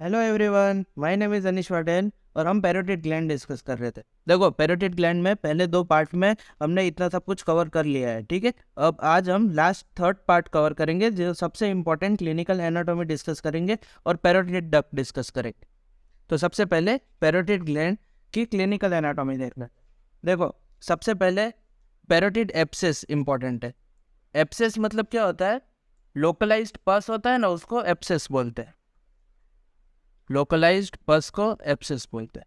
Hello everyone, my name is Anish Patel और हम parotid gland discuss कर रहे थे। देखो, पैरोटिड ग्लैंड में पहले दो पार्ट में हमने इतना सब कुछ कवर कर लिया है, ठीक है। अब आज हम लास्ट थर्ड पार्ट कवर करेंगे, जो सबसे इंपॉर्टेंट क्लिनिकल एनाटॉमी डिस्कस करेंगे और पैरोटिड डक्ट डिस्कस करेंगे। तो सबसे पहले पैरोटिड ग्लैंड की क्लिनिकल एनाटॉमी देखना। देखो, सबसे पहले पैरोटिड एब्सेस इंपॉर्टेंट है। एब्सेस मतलब क्या होता है? लोकलाइज्ड पस होता है ना, उसको एब्सेस बोलते हैं। लोकलाइज्ड पस को एब्सेस बोलते हैं।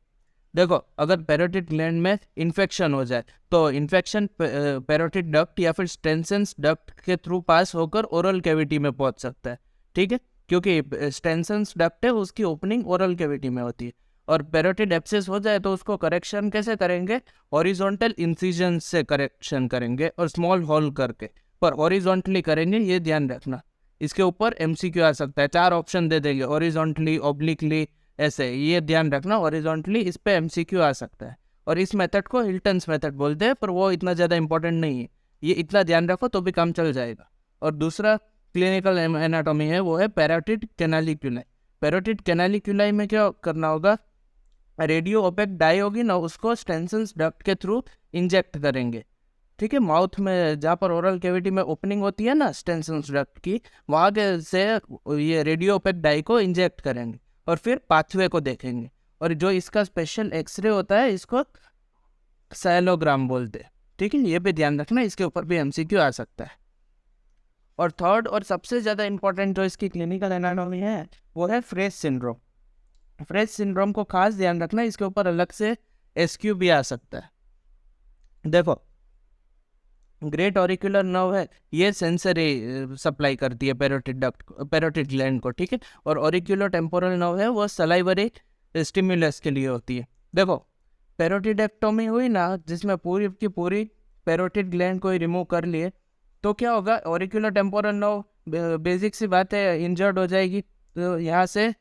देखो, अगर पैरोटिड ग्लैंड में इन्फेक्शन हो जाए तो इन्फेक्शन पैरोटिड डक्ट या फिर स्टेंसेंस डक्ट के थ्रू पास होकर ओरल कैविटी में पहुंच सकता है, ठीक है, क्योंकि स्टेंसेंस डक्ट है उसकी ओपनिंग ओरल कैविटी में होती है। और पैरोटिड एब्सेस हो जाए तो उसको करेक्शन कैसे करेंगे? हॉरिजॉन्टल इंसिजन से करेक्शन करेंगे और स्मॉल होल करके, पर हॉरिजॉन्टली करेंगे, ये ध्यान रखना। इसके ऊपर एमसीक्यू आ सकता है, 4 ऑप्शन दे देंगे, हॉरिजॉन्टली, ऑब्लिकली, ऐसे, ये ध्यान रखना। हॉरिजॉन्टली इस पे एमसीक्यू आ सकता है और इस मेथड को हिल्टन्स मेथड बोलते हैं, पर वो इतना ज़्यादा इंपॉर्टेंट नहीं है। ये इतना ध्यान रखो तो भी काम चल जाएगा। और दूसरा क्लिनिकल एनाटॉमी है, वो है पैरोटिड कैनालिक्यूलाई। पैरोटिड कैनालिक्यूलाई में क्या करना होगा? रेडियो ओपेक डाई होगी ना, उसको स्टेंसेंस डक्ट के थ्रू इंजेक्ट करेंगे, ठीक है। माउथ में जहाँ पर ओरल कैविटी में ओपनिंग होती है ना स्टेंसेंस डक्ट की, वहाँ के से ये रेडियो ओपेक डाई को इंजेक्ट करेंगे और फिर पाथवे को देखेंगे। और जो इसका स्पेशल एक्सरे होता है, इसको साइलोग्राम बोलते हैं, ठीक है। ये भी ध्यान रखना, इसके ऊपर भी एमसीक्यू आ सकता है। और थर्ड और सबसे ज़्यादा इंपॉर्टेंट जो इसकी क्लिनिकल एनाटॉमी है, वो है फ्रेज सिंड्रोम। फ्रेज सिंड्रोम को खास ध्यान रखना, इसके ऊपर अलग से एसक्यू भी आ सकता है। देखो, ग्रेट ऑरिकुलर नर्व है, ये सेंसरी सप्लाई करती है पैरोटिड डक्ट, पैरोटिड ग्लैंड को, ठीक है। और ऑरिकुलर टेम्पोरल नर्व है, वो सलाइवरी स्टिमुलस के लिए होती है। देखो, पैरोटिडेक्टोमी हुई ना, जिसमें पूरी की पूरी पैरोटिड ग्लैंड को ही रिमूव कर लिए, तो क्या होगा? ऑरिकुलर टेम्पोरल नर्व, बेसिक सी बात है, इंजर्ड हो जाएगी। तो यहाँ से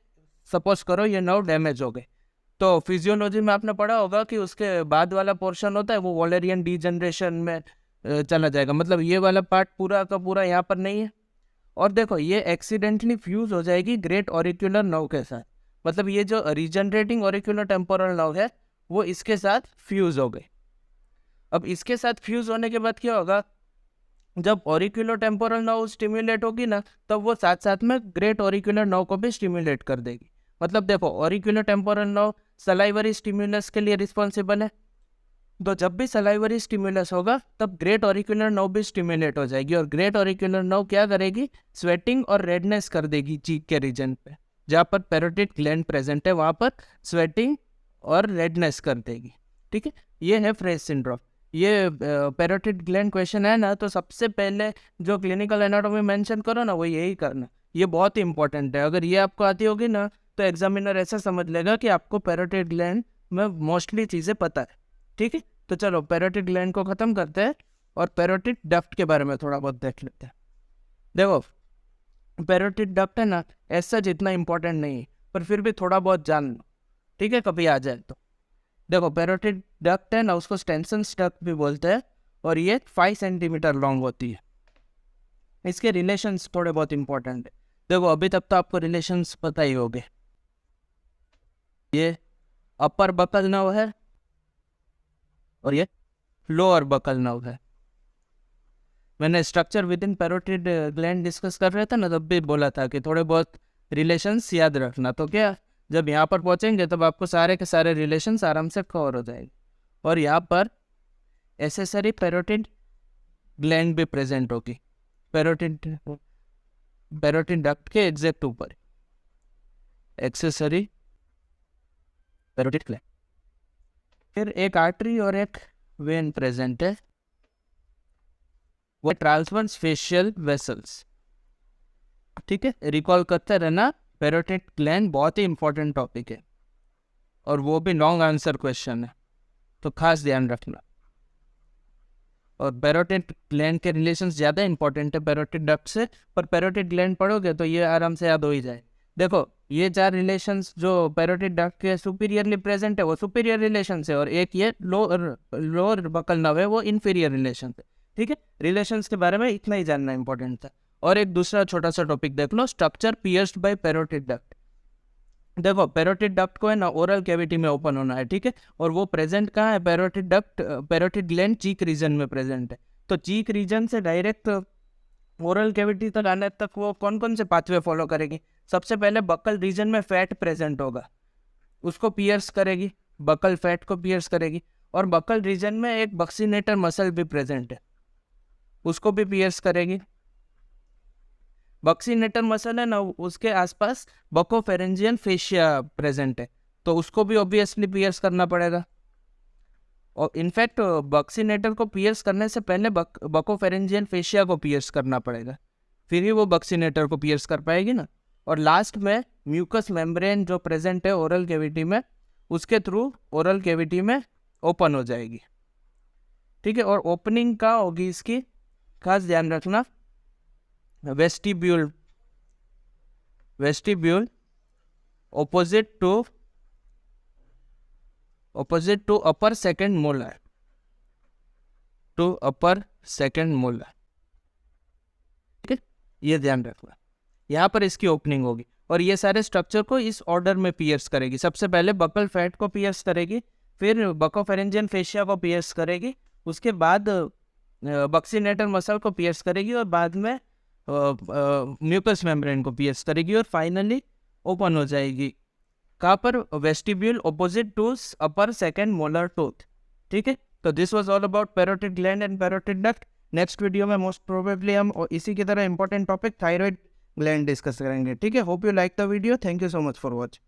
सपोज करो ये नर्व डैमेज हो गए, तो फिजियोलॉजी में आपने पढ़ा होगा कि उसके बाद वाला पोर्शन होता है वो वॉलेरियन डीजनरेशन में चला जाएगा। मतलब ये वाला पार्ट पूरा का पूरा यहाँ पर नहीं है। और देखो, ये एक्सीडेंटली फ्यूज हो जाएगी ग्रेट ऑरिकुलर नर्व के साथ। मतलब ये जो रीजनरेटिंग ऑरिकुलर टेम्पोरल नर्व है, वो इसके साथ फ्यूज हो गई। अब इसके साथ फ्यूज होने के बाद क्या होगा? जब ऑरिकुलर टेम्पोरल नर्व स्टिमुलेट होगी ना, तब वो साथ साथ में ग्रेट ऑरिकुलर नर्व को भी स्टिमुलेट कर देगी। मतलब देखो, auricular temporal nerve salivary stimulus के लिए रिस्पॉन्सिबल है, तो जब भी सलाइवरी स्टिमुलस होगा तब ग्रेट ऑरिकुलर नर्व भी स्टिमुलेट हो जाएगी। और ग्रेट ऑरिकुलर नर्व क्या करेगी? स्वेटिंग और रेडनेस कर देगी चीक के रीजन पे, जहाँ पर पैरोटिड ग्लैंड प्रेजेंट है, वहाँ पर स्वेटिंग और रेडनेस कर देगी, ठीक है। ये है फ्रेज सिंड्रोम। ये पैरोटिड ग्लैंड क्वेश्चन है ना, तो सबसे पहले जो क्लिनिकल एनाटॉमी मेंशन करो ना, वो यही करना। ये बहुत ही इंपॉर्टेंट है। अगर ये आपको आती होगी ना, तो एग्जामिनर ऐसा समझ लेगा कि आपको पैरोटिड ग्लैंड में मोस्टली चीज़ें पता है, ठीक है। तो चलो, पैरोटिड ग्लैंड को ख़त्म करते हैं और पैरोटिड डक्ट के बारे में थोड़ा बहुत देख लेते हैं। देखो, पैरोटिड डक्ट है ना, ऐसा जितना इंपॉर्टेंट नहीं है, पर फिर भी थोड़ा बहुत जान लो, ठीक है, कभी आ जाए तो। देखो, पैरोटिड डक्ट है ना, उसको स्टेंसेंस डक्ट भी बोलते हैं और ये 5 सेंटीमीटर लॉन्ग होती है। इसके रिलेशंस थोड़े बहुत इंपॉर्टेंट है। देखो, अभी तक तो आपको रिलेशंस पता ही होंगे। ये अपर बकल नर्व है और ये लोअर बकल नर्व है। मैंने structure with in parotid gland discuss कर रहे थे ना, तब भी बोला था कि थोड़े बहुत रिलेशंस याद रखना। तो क्या, जब यहाँ पर पहुँचेंगे तब आपको सारे के सारे रिलेशंस आराम से कवर हो जाएंगे। और यहाँ पर एसेसरी पैरोटिड ग्लैंड भी प्रेजेंट होगी, पैरोटिड डक्ट के एग्जैक्ट ऊपर एक्सेसरी पैरोटिड ग्लैंड। फिर एक आर्टरी और एक वेन प्रेजेंट है, वो ट्रांसवर्स फेशियल वेसल्स, ठीक है। रिकॉल करते रहना, पैरोटिड ग्लैंड बहुत ही इंपॉर्टेंट टॉपिक है और वो भी लॉन्ग आंसर क्वेश्चन है, तो खास ध्यान रखना। और पैरोटिड ग्लैंड के रिलेशंस ज़्यादा इंपॉर्टेंट है पैरोटिड डक्ट से, पर पैरोटिड ग्लैंड पढ़ोगे तो ये आराम से याद हो ही जाए। देखो, ये 4 रिलेशंस जो पैरोटिड डक्ट के सुपीरियरली प्रेजेंट है, वो सुपीरियर रिलेशन है, और एक ये लोअर बकल नर्व है, वो इन्फीरियर रिलेशन है, ठीक है। रिलेशंस के बारे में इतना ही जानना इंपॉर्टेंट था। और एक दूसरा छोटा सा टॉपिक देख लो, structure pierced by parotid duct. देखो पैरोटिड डक्ट को है ना ओरल कैविटी में ओपन होना है, ठीक है, और वो प्रेजेंट कहाँ है, पैरोटिड डक्ट, पैरोटिड ग्लैंड चीक रीजन में प्रेजेंट है। तो चीक रीजन से डायरेक्ट ओरल कैविटी तक आने तक वो कौन कौन से पाथवे फॉलो करेगी? सबसे पहले बकल रीजन में फैट प्रेजेंट होगा, उसको पियर्स करेगी, बकल फैट को पियर्स करेगी, और बकल रीजन में एक बक्सीनेटर मसल भी प्रेजेंट है, उसको भी पियर्स करेगी। बक्सीनेटर मसल है ना, उसके आसपास बकोफेरेंजियन फेशिया प्रेजेंट है, तो उसको भी ऑब्वियसली पियर्स करना पड़ेगा। और इनफैक्ट बक्सीनेटर को पियर्स करने से पहले बकोफेरेंजियन फेशिया को पियर्स करना पड़ेगा, फिर ही वो बक्सीनेटर को पियर्स कर पाएगी ना। और लास्ट में म्यूकस मेम्ब्रेन जो प्रेजेंट है ओरल कैविटी में, उसके थ्रू ओरल कैविटी में ओपन हो जाएगी, ठीक है। और ओपनिंग का होगी इसकी खास ध्यान रखना, vestibule, vestibule opposite to upper second molar, to upper second molar, ठीक है, ये ध्यान रखना। यहाँ पर इसकी ओपनिंग होगी और ये सारे स्ट्रक्चर को इस ऑर्डर में पियर्स करेगी। सबसे पहले बकल फैट को पियर्स करेगी, फिर बकोफेरेंजियन फेशिया को पियर्स करेगी, उसके बाद बक्सीनेटर मसल को पियर्स करेगी, और बाद में म्यूकस मेम्ब्रेन को पियर्स करेगी, और फाइनली ओपन हो जाएगी। कहाँ पर? Vestibule opposite to upper second molar tooth, ठीक है। तो this was all about parotid gland and parotid duct. Next video में मोस्ट प्रोबेबली हम इसी की तरह important topic thyroid gland discuss करेंगे, ठीक है। Hope you like the video, thank you so much for watching.